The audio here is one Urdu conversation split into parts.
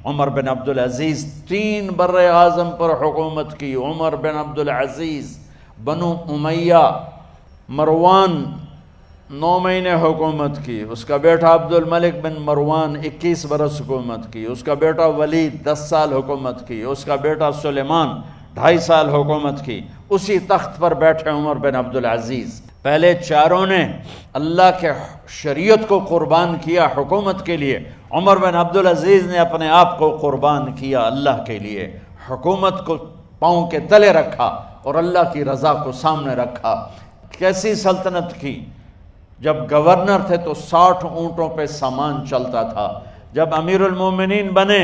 عمر بن عبدالعزیز 3 بر اعظم پر حکومت کی. عمر بن عبدالعزیز، بنو امیہ، مروان 9 مہینے حکومت کی. اس کا بیٹا عبد الملک بن مروان 21 برس حکومت کی. اس کا بیٹا ولید 10 سال حکومت کی. اس کا بیٹا سلیمان 2.5 سال حکومت کی. اسی تخت پر بیٹھے عمر بن عبدالعزیز. پہلے چاروں نے اللہ کے شریعت کو قربان کیا حکومت کے لیے. عمر بن عبدالعزیز نے اپنے آپ کو قربان کیا اللہ کے لیے. حکومت کو پاؤں کے تلے رکھا اور اللہ کی رضا کو سامنے رکھا. کیسی سلطنت کی؟ جب گورنر تھے تو 60 اونٹوں پہ سامان چلتا تھا. جب امیر المومنین بنے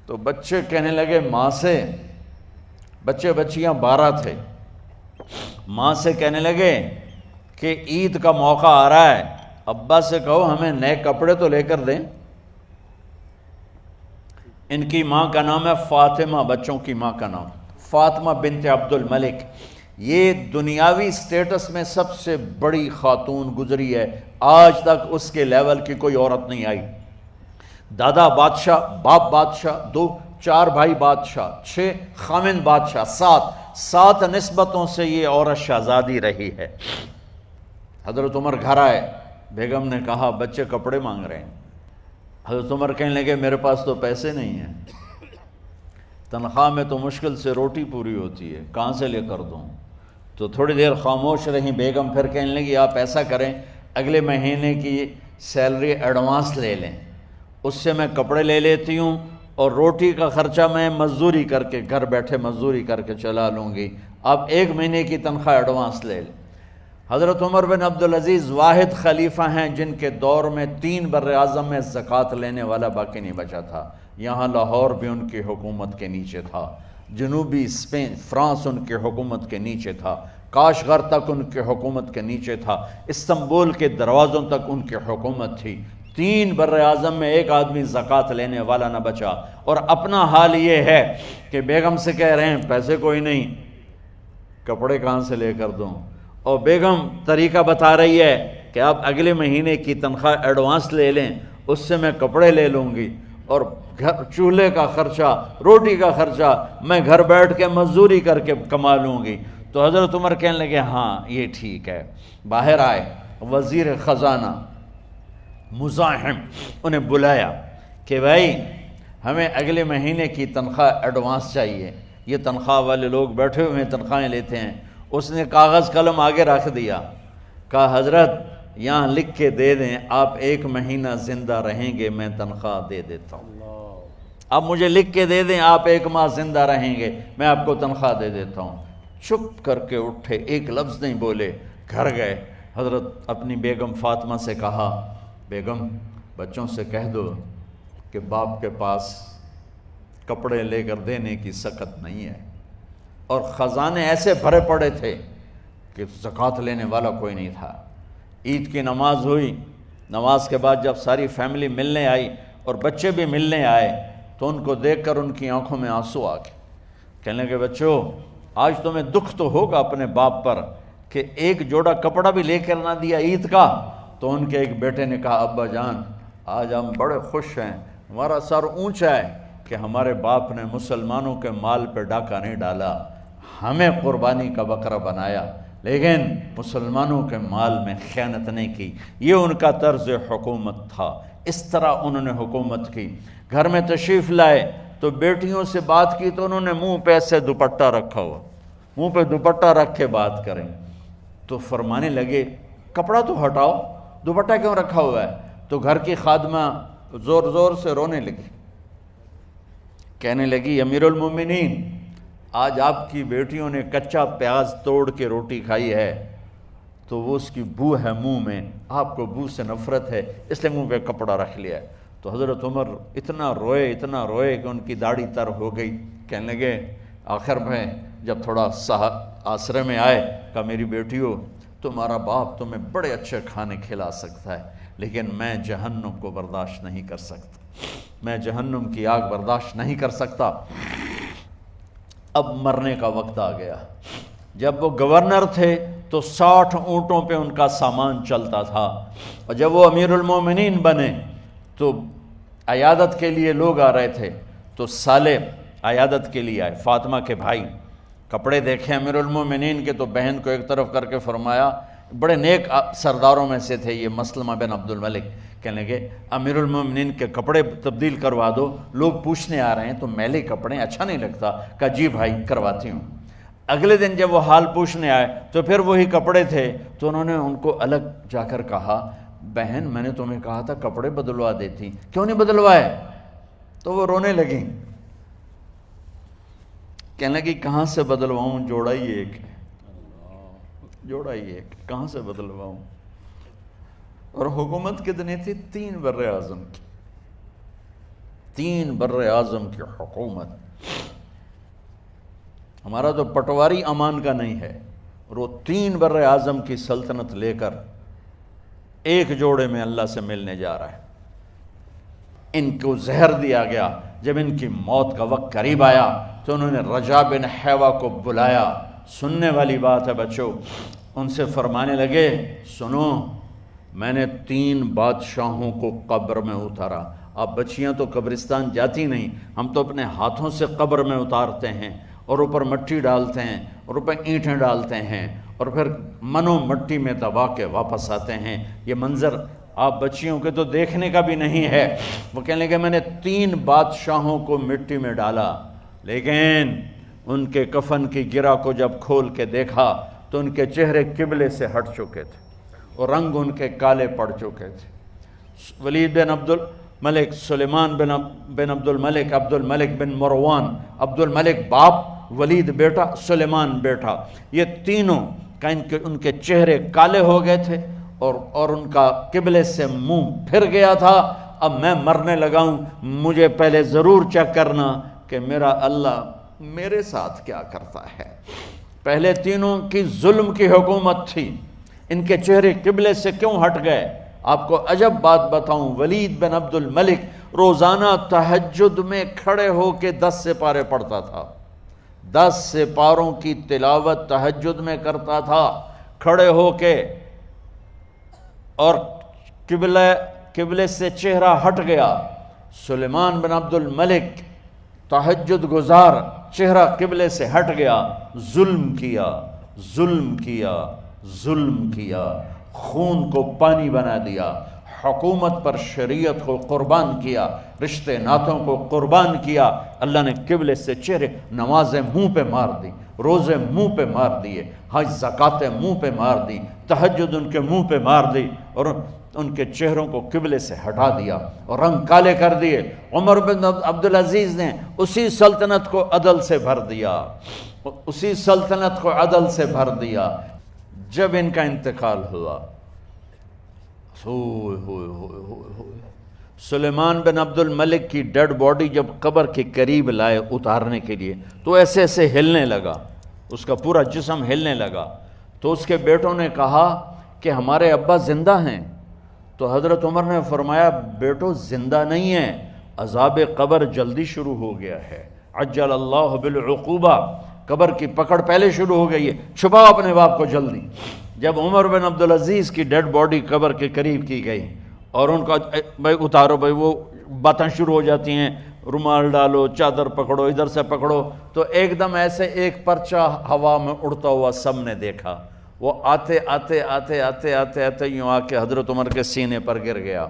تو بچے کہنے لگے ماں سے، بچے بچیاں 12 تھے، ماں سے کہنے لگے کہ عید کا موقع آ رہا ہے، ابا سے کہو ہمیں نئے کپڑے تو لے کر دیں. ان کی ماں کا نام ہے فاطمہ، بچوں کی ماں کا نام فاطمہ بنت عبد الملک. یہ دنیاوی سٹیٹس میں سب سے بڑی خاتون گزری ہے. آج تک اس کے لیول کی کوئی عورت نہیں آئی. دادا بادشاہ، باپ بادشاہ، 4 بھائی بادشاہ، 6 خامند بادشاہ، 7 نسبتوں سے یہ عورت شہزادی رہی ہے. حضرت عمر گھر آئے، بیگم نے کہا بچے کپڑے مانگ رہے ہیں. حضرت عمر کہنے لگے میرے پاس تو پیسے نہیں ہیں، تنخواہ میں تو مشکل سے روٹی پوری ہوتی ہے، کہاں سے لے کر دوں؟ تو تھوڑی دیر خاموش رہیں. بیگم پھر کہنے لگی آپ ایسا کریں، اگلے مہینے کی سیلری ایڈوانس لے لیں، اس سے میں کپڑے لے لیتی ہوں اور روٹی کا خرچہ میں مزدوری کر کے گھر بیٹھے مزدوری کر کے چلا لوں گی، آپ 1 مہینے کی تنخواہ ایڈوانس لے لیں. حضرت عمر بن عبدالعزیز واحد خلیفہ ہیں جن کے دور میں 3 بر اعظم میں زکوٰۃ لینے والا باقی نہیں بچا تھا. یہاں لاہور بھی ان کی حکومت کے نیچے تھا، جنوبی اسپین فرانس ان کی حکومت کے نیچے تھا، کاشغر تک ان کی حکومت کے نیچے تھا، استنبول کے دروازوں تک ان کی حکومت تھی. 3 بر اعظم میں ایک آدمی زکوٰۃ لینے والا نہ بچا. اور اپنا حال یہ ہے کہ بیگم سے کہہ رہے ہیں پیسے کوئی نہیں، کپڑے کہاں سے لے کر دوں؟ اور بیگم طریقہ بتا رہی ہے کہ آپ اگلے مہینے کی تنخواہ ایڈوانس لے لیں، اس سے میں کپڑے لے لوں گی اور چولہے کا خرچہ، روٹی کا خرچہ میں گھر بیٹھ کے مزدوری کر کے کما لوں گی. تو حضرت عمر کہنے لگے ہاں یہ ٹھیک ہے. باہر آئے وزیر خزانہ مزاحم، انہیں بلایا کہ بھائی ہمیں اگلے مہینے کی تنخواہ ایڈوانس چاہیے. یہ تنخواہ والے لوگ بیٹھے ہوئے ہیں، تنخواہیں لیتے ہیں. اس نے کاغذ قلم آگے رکھ دیا، کہا حضرت یہاں لکھ کے دے دیں آپ 1 مہینہ زندہ رہیں گے میں تنخواہ دے دیتا ہوں. آپ مجھے لکھ کے دے دیں آپ 1 ماہ زندہ رہیں گے میں آپ کو تنخواہ دے دیتا ہوں. چپ کر کے اٹھے، ایک لفظ نہیں بولے، گھر گئے. حضرت اپنی بیگم فاطمہ سے کہا بیگم بچوں سے کہہ دو کہ باپ کے پاس کپڑے لے کر دینے کی سخت نہیں ہے. اور خزانے ایسے بھرے پڑے تھے کہ زکوٰۃ لینے والا کوئی نہیں تھا. عید کی نماز ہوئی، نماز کے بعد جب ساری فیملی ملنے آئی اور بچے بھی ملنے آئے تو ان کو دیکھ کر ان کی آنکھوں میں آنسو آ گئے. کہنے لگے بچوں آج تمہیں دکھ تو ہوگا اپنے باپ پر کہ ایک جوڑا کپڑا بھی لے کر نہ دیا عید کا. تو ان کے ایک بیٹے نے کہا ابا جان آج ہم بڑے خوش ہیں، ہمارا سر اونچا ہے کہ ہمارے باپ نے مسلمانوں کے مال پہ ڈاکہ نہیں ڈالا، ہمیں قربانی کا بکرا بنایا لیکن مسلمانوں کے مال میں خیانت نہیں کی. یہ ان کا طرز حکومت تھا، اس طرح انہوں نے حکومت کی. گھر میں تشریف لائے تو بیٹیوں سے بات کی تو انہوں نے منہ پہ ایسے دوپٹہ رکھا ہوا، منہ پہ دوپٹہ رکھ کے بات کریں. تو فرمانے لگے کپڑا تو ہٹاؤ، دوپٹہ کیوں رکھا ہوا ہے؟ تو گھر کی خادمہ زور زور سے رونے لگی، کہنے لگی امیر المومنین آج آپ کی بیٹیوں نے کچا پیاز توڑ کے روٹی کھائی ہے تو وہ اس کی بو ہے منہ میں، آپ کو بو سے نفرت ہے اس لیے منہ پہ کپڑا رکھ لیا ہے. تو حضرت عمر اتنا روئے کہ ان کی داڑھی تر ہو گئی. کہنے لگے آخر میں جب تھوڑا آسرے میں آئے کہا میری بیٹیوں تمہارا باپ تمہیں بڑے اچھے کھانے کھلا سکتا ہے لیکن میں جہنم کو برداشت نہیں کر سکتا، میں جہنم کی آگ برداشت نہیں کر سکتا. اب مرنے کا وقت آ گیا. جب وہ گورنر تھے تو 60 اونٹوں پہ ان کا سامان چلتا تھا، اور جب وہ امیر المومنین بنے تو عیادت کے لیے لوگ آ رہے تھے، تو سالے عیادت کے لیے آئے، فاطمہ کے بھائی، کپڑے دیکھے امیر المومنین کے، تو بہن کو ایک طرف کر کے فرمایا، بڑے نیک سرداروں میں سے تھے یہ مسلمہ بن عبد الملک، کہنے لگے امیر المومنین کے کپڑے تبدیل کروا دو، لوگ پوچھنے آ رہے ہیں تو میلے کپڑے اچھا نہیں لگتا، کہا جی بھائی کرواتی ہوں۔ اگلے دن جب وہ حال پوچھنے آئے تو پھر وہی کپڑے تھے، تو انہوں نے ان کو الگ جا کر کہا، بہن میں نے تمہیں کہا تھا کپڑے بدلوا دیتی، کیوں نہیں بدلوائے؟ تو وہ رونے لگیں، کہنے لگی کہاں سے بدلواؤں، جوڑا ہی ایک، کہاں سے بدلواؤں؟ اور حکومت کتنی تھی؟ 3 بر اعظم کی، 3 بر اعظم کی حکومت۔ ہمارا تو پٹواری امان کا نہیں ہے، اور وہ 3 بر اعظم کی سلطنت لے کر ایک جوڑے میں اللہ سے ملنے جا رہا ہے۔ ان کو زہر دیا گیا، جب ان کی موت کا وقت قریب آیا تو انہوں نے رجا بن حیوہ کو بلایا، سننے والی بات ہے بچوں، ان سے فرمانے لگے سنو، میں نے 3 بادشاہوں کو قبر میں اتارا۔ اب بچیاں تو قبرستان جاتی نہیں، ہم تو اپنے ہاتھوں سے قبر میں اتارتے ہیں، اور اوپر مٹی ڈالتے ہیں، اور اوپر اینٹیں ڈالتے ہیں، اور پھر منو مٹی میں دبا کے واپس آتے ہیں۔ یہ منظر آپ بچیوں کے تو دیکھنے کا بھی نہیں ہے۔ وہ کہنے لگے میں نے 3 بادشاہوں کو مٹی میں ڈالا، لیکن ان کے کفن کی گرہ کو جب کھول کے دیکھا تو ان کے چہرے قبلے سے ہٹ چکے تھے، اور رنگ ان کے کالے پڑ چکے تھے۔ ولید بن عبد الملک، سلیمان بن عبد الملک، عبد الملک بن مروان، عبد الملک باپ، ولید بیٹا، سلیمان بیٹا، یہ تینوں کا ان کے چہرے کالے ہو گئے تھے، اور ان کا قبلے سے منہ پھر گیا تھا۔ اب میں مرنے لگا ہوں، مجھے پہلے ضرور چیک کرنا کہ میرا اللہ میرے ساتھ کیا کرتا ہے۔ پہلے تینوں کی ظلم کی حکومت تھی، ان کے چہرے قبلے سے کیوں ہٹ گئے؟ آپ کو عجب بات بتاؤں، ولید بن عبد الملک روزانہ تہجد میں کھڑے ہو کے 10 سپارے پڑھتا تھا، 10 سپاروں کی تلاوت تہجد میں کرتا تھا کھڑے ہو کے، اور قبلے سے چہرہ ہٹ گیا۔ سلیمان بن عبد الملک تہجد گزار، چہرہ قبلے سے ہٹ گیا، ظلم کیا، ظلم کیا، ظلم کیا، خون کو پانی بنا دیا، حکومت پر شریعت کو قربان کیا، رشتے ناتوں کو قربان کیا۔ اللہ نے قبلے سے چہرے، نمازیں منہ پہ مار دی، روزے منہ پہ مار دیے، حج زکاتیں منہ پہ مار دی، تہجد ان کے منہ پہ مار دی، اور ان کے چہروں کو قبلے سے ہٹا دیا اور رنگ کالے کر دیے۔ عمر بن عبدالعزیز نے اسی سلطنت کو عدل سے بھر دیا، اسی سلطنت کو عدل سے بھر دیا۔ جب ان کا انتقال ہوا، سلیمان بن عبد الملک کی ڈیڈ باڈی جب قبر کے قریب لائے اتارنے کے لیے، تو ایسے ایسے ہلنے لگا، اس کا پورا جسم ہلنے لگا۔ تو اس کے بیٹوں نے کہا کہ ہمارے ابا زندہ ہیں، تو حضرت عمر نے فرمایا بیٹو زندہ نہیں ہیں، عذاب قبر جلدی شروع ہو گیا ہے، عجل اللہ بالعقوبہ، قبر کی پکڑ پہلے شروع ہو گئی ہے، چھپاؤ اپنے باپ کو جلدی۔ جب عمر بن عبدالعزیز کی ڈیڈ باڈی قبر کے قریب کی گئی اور ان کا بھائی اتارو، بھائی وہ باتیں شروع ہو جاتی ہیں، رومال ڈالو، چادر پکڑو، ادھر سے پکڑو، تو ایک دم ایسے ایک پرچہ ہوا میں اڑتا ہوا سب نے دیکھا، وہ آتے آتے آتے آتے آتے آتے یوں آ کے حضرت عمر کے سینے پر گر گیا۔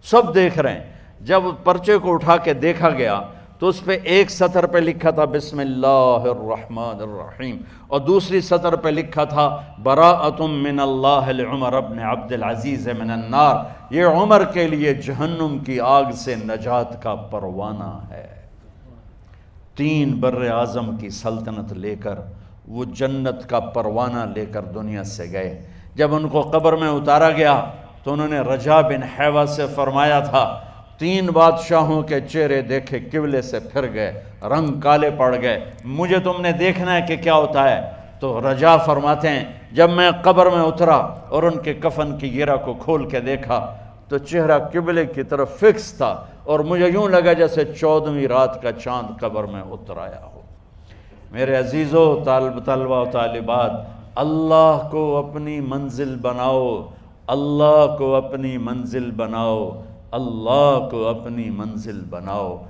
سب دیکھ رہے ہیں۔ جب پرچے کو اٹھا کے دیکھا گیا تو اس پہ ایک سطر پہ لکھا تھا بسم اللہ الرحمن الرحیم، اور دوسری سطر پہ لکھا تھا براءۃ من اللہ لعمر بن عبد العزیز من النار، یہ عمر کے لیے جہنم کی آگ سے نجات کا پروانہ ہے۔ 3 بر اعظم کی سلطنت لے کر وہ جنت کا پروانہ لے کر دنیا سے گئے۔ جب ان کو قبر میں اتارا گیا تو انہوں نے رجا بن حیوہ سے فرمایا تھا 3 بادشاہوں کے چہرے دیکھے قبلے سے پھر گئے، رنگ کالے پڑ گئے، مجھے تم نے دیکھنا ہے کہ کیا ہوتا ہے۔ تو رجا فرماتے ہیں جب میں قبر میں اترا اور ان کے کفن کی گرہ کو کھول کے دیکھا تو چہرہ قبلے کی طرف فکس تھا، اور مجھے یوں لگا جیسے 14ویں رات کا چاند قبر میں اتر آیا ہو۔ میرے عزیزو، طلبہ و طالبات، اللہ کو اپنی منزل بناؤ، اللہ کو اپنی منزل بناؤ، اللہ کو اپنی منزل بناؤ۔